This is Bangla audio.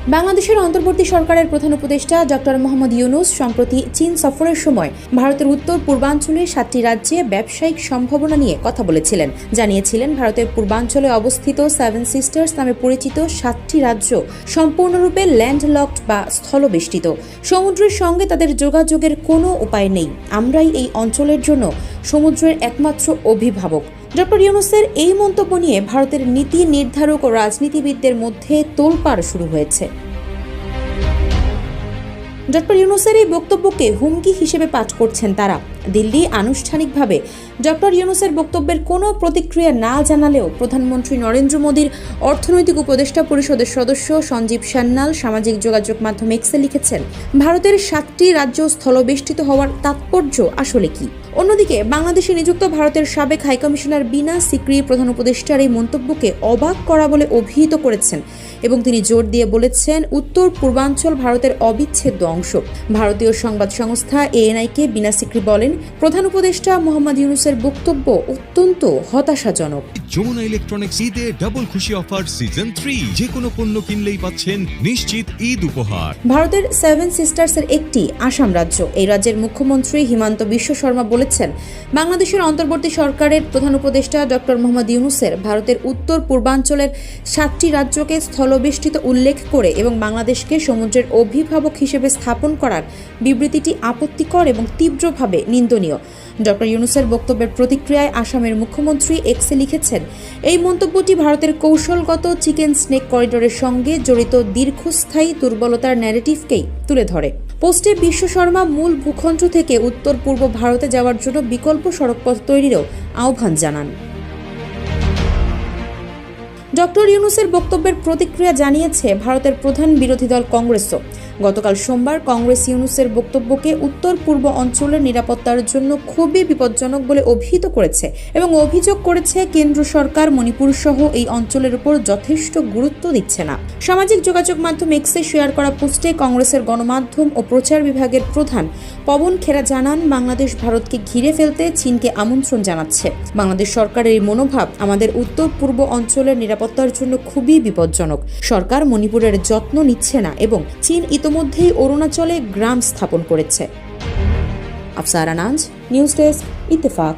বাংলাদেশের অন্তর্বর্তী সরকারের প্রধান উপদেষ্টা ডক্টর মোহাম্মদ ইউনূস সম্প্রতি চীন সফরের সময় ভারতের উত্তর পূর্বাঞ্চলে 7টি রাজ্যে ব্যবসায়িক সম্ভাবনা নিয়ে কথা বলেছিলেন। জানিয়েছিলেন ভারতের পূর্বাঞ্চলে অবস্থিত 7 সিস্টার্স নামে পরিচিত 7টি রাজ্য সম্পূর্ণরূপে ল্যান্ডলকড বা স্থলবেষ্টিত। সমুদ্রের সঙ্গে তাদের যোগাযোগের কোনো উপায় নেই। আমরাই এই অঞ্চলের জন্য সমুদ্রের একমাত্র অভিভাবক। ডক্টর ইউনূসের এই মন্তব্য নিয়ে ভারতের নীতি নির্ধারক ও রাজনীতিবিদদের মধ্যে তোলপাড় শুরু হয়েছে। ডক্টর ইউনূসের এই বক্তব্যকে হুমকি হিসেবে পাঠ করছেন তারা। দিল্লি আনুষ্ঠানিকভাবে ডক্টর ইউনূসের বক্তব্যের কোনো প্রতিক্রিয়া না জানালেও প্রধানমন্ত্রী নরেন্দ্র মোদীর অর্থনৈতিক উপদেষ্টা পরিষদের সদস্য সঞ্জীব সান্যাল সামাজিক যোগাযোগ মাধ্যম এক্সে লিখেছেন, ভারতের 7টি রাজ্য স্থলবেষ্টিত হওয়ার তাৎপর্য আসলে কি? অন্যদিকে বাংলাদেশে নিযুক্ত ভারতের সাবেক হাইকমিশনার বিনা সিকরি প্রধান উপদেষ্টার এই মন্তব্যকে অবাক করা বলে অভিহিত করেছেন এবং তিনি জোর দিয়ে বলেছেন, উত্তর পূর্বাঞ্চল ভারতের অবিচ্ছেদ্য অংশ। ভারতীয় সংবাদ সংস্থা এএনআইকে বিনা সিকরি বলেন, প্রধান উপদেষ্টা মোহাম্মদ ইউনূসের বক্তব্য অত্যন্ত হতাশাজনক। যমুনা ইলেকট্রনিক্স ঈদে ডাবল খুশি অফার সিজন 3, যে কোনো পণ্য কিনলেই পাচ্ছেন নিশ্চিত ঈদ উপহার। ভারতের 7 সিস্টার্সের একটি আসাম রাজ্য। এই রাজ্যের মুখ্যমন্ত্রী হিমন্ত বিশ্ব শর্মা বলেছেন, বাংলাদেশের অন্তর্বর্তী সরকারের প্রধান উপদেষ্টা ডক্টর মোহাম্মদ ইউনূসের ভারতের উত্তর পূর্বাঞ্চলের 7টি রাজ্যকে স্থলবেষ্টিত উল্লেখ করে এবং বাংলাদেশকে সমুদ্রের অভিভাবক হিসেবে স্থাপন করার বিবৃতিটি আপত্তিকর এবং তীব্রভাবে নিন্দনীয়। ডক্টর ইউনূসের বক্তব্যের প্রতিক্রিয়ায় আসামের মুখ্যমন্ত্রী এক্সে লিখেছেন, এই মন্তব্যটি ভারতের কৌশলগত চিকেন স্নেক করিডোরের সঙ্গে জড়িত দীর্ঘস্থায়ী দুর্বলতার ন্যারেটিভকেই তুলে ধরে। পোস্টে বিশ্ব শর্মা মূল ভূখণ্ড থেকে উত্তর পূর্ব ভারতে যাওয়ার জন্য বিকল্প সড়কপথ তৈরিরও আহ্বান জানান। ডক্টর ইউনূসের বক্তব্যের প্রতিক্রিয়া জানিয়েছে ভারতের প্রধান বিরোধী দল কংগ্রেসও। গতকাল সোমবার কংগ্রেস ইউনূসের বক্তব্যকে উত্তর পূর্ব অঞ্চলের নিরাপত্তার জন্য খুবই বিপজ্জনক বলে অভিহিত করেছে এবং অভিযোগ করেছে কেন্দ্র সরকার মণিপুর সহ এই অঞ্চলের উপর যথেষ্ট গুরুত্ব দিচ্ছে না। সামাজিক যোগাযোগ মাধ্যম এক্সে শেয়ার করা পোস্টে কংগ্রেসের গণমাধ্যম ও প্রচার বিভাগের প্রধান পবন খেরা জানান, বাংলাদেশ ভারতকে ঘিরে ফেলতে চীনকে আমন্ত্রণ জানাচ্ছে। বাংলাদেশ সরকারের এই মনোভাব আমাদের উত্তর পূর্ব অঞ্চলের নিরাপত্তার জন্য খুবই বিপজ্জনক। সরকার মণিপুরের যত্ন নিচ্ছে না এবং চীন ইতোমধ্যেই অরুণাচলে গ্রাম স্থাপন করেছে। আফসার আনাজ, নিউজ ডেস্ক, ইত্তেফাক।